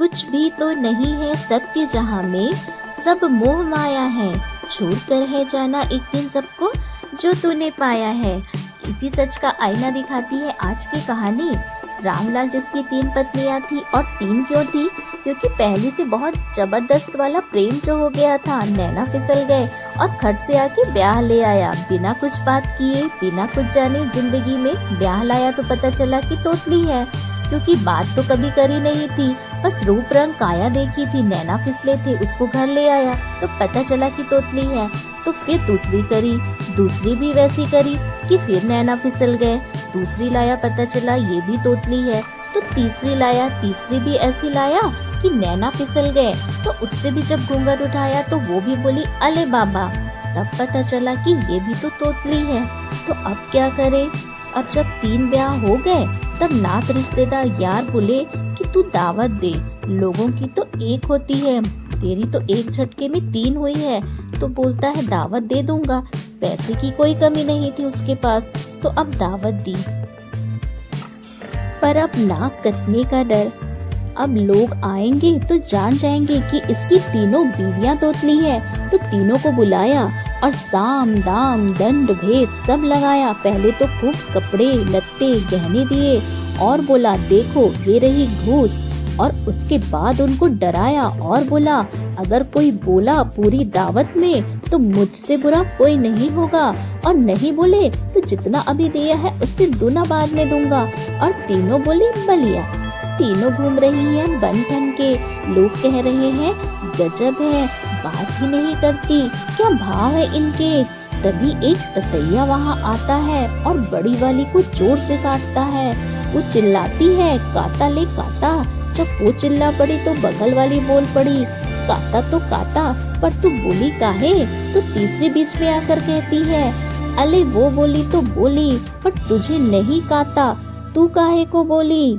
कुछ भी तो नहीं है सत्य जहाँ में, सब मोह माया है। छोड़ कर है जाना एक दिन सबको, जो तूने पाया है। इसी सच का आईना दिखाती है आज की कहानी। रामलाल जिसकी 3 पत्नियां थी, और 3 क्यों थी, क्योंकि पहले से बहुत जबरदस्त वाला प्रेम जो हो गया था, नैना फिसल गए और खट से आके ब्याह ले आया। बिना कुछ बात किए, बिना कुछ जाने जिंदगी में ब्याह लाया तो पता चला कि तोतली है, क्योंकि बात तो कभी करी नहीं थी, बस रूप रंग काया देखी थी। नैना फिसले थे, उसको घर ले आया तो पता चला कि तोतली है। तो फिर दूसरी करी, दूसरी भी वैसी करी कि फिर नैना फिसल गए। दूसरी लाया, पता चला ये भी तोतली है। तो तीसरी लाया, तीसरी भी ऐसी लाया कि नैना फिसल गए। तो उससे भी जब घूंघट उठाया तो वो भी बोली अले बाबा, तब पता चला कि ये भी तो तोतली है। तो अब क्या करे? अब जब 3 ब्याह हो गए, तब नात रिश्तेदार यार बोले कि तू दावत दे, लोगों की तो एक होती है, तेरी तो एक झटके में 3 हुई है। तो बोलता है दावत दे दूंगा, पैसे की कोई कमी नहीं थी उसके पास, तो अब दावत दी। पर अब नाक कटने का डर। अब लोग आएंगे तो जान जाएंगे कि इसकी तीनों बीवियां तोतली है। तो तीनों को बुलाया और साम दाम दंड भेद सब लगाया। पहले तो खूब कपड़े लत्ते गहने दिए और बोला देखो ये रही घूस। और उसके बाद उनको डराया और बोला अगर कोई बोला पूरी दावत में तो मुझसे बुरा कोई नहीं होगा, और नहीं बोले तो जितना अभी दिया है उससे दूना बाद में दूंगा। और तीनों बोली बलिया। तीनों घूम रही हैं बन ठन के, लोग कह रहे हैं गजब है, बात ही नहीं करती, क्या भाव है इनके। तभी एक ततैया वहाँ आता है और बड़ी वाली को जोर से काटता है। वो चिल्लाती है काटा ले काटा। जब वो चिल्ला पड़ी तो बगल वाली बोल पड़ी काटा तो काटा, पर तू बोली काहे? तो तीसरी बीच में आकर कहती है अले वो बोली तो बोली, पर तुझे नहीं काटा, तू काहे को बोली?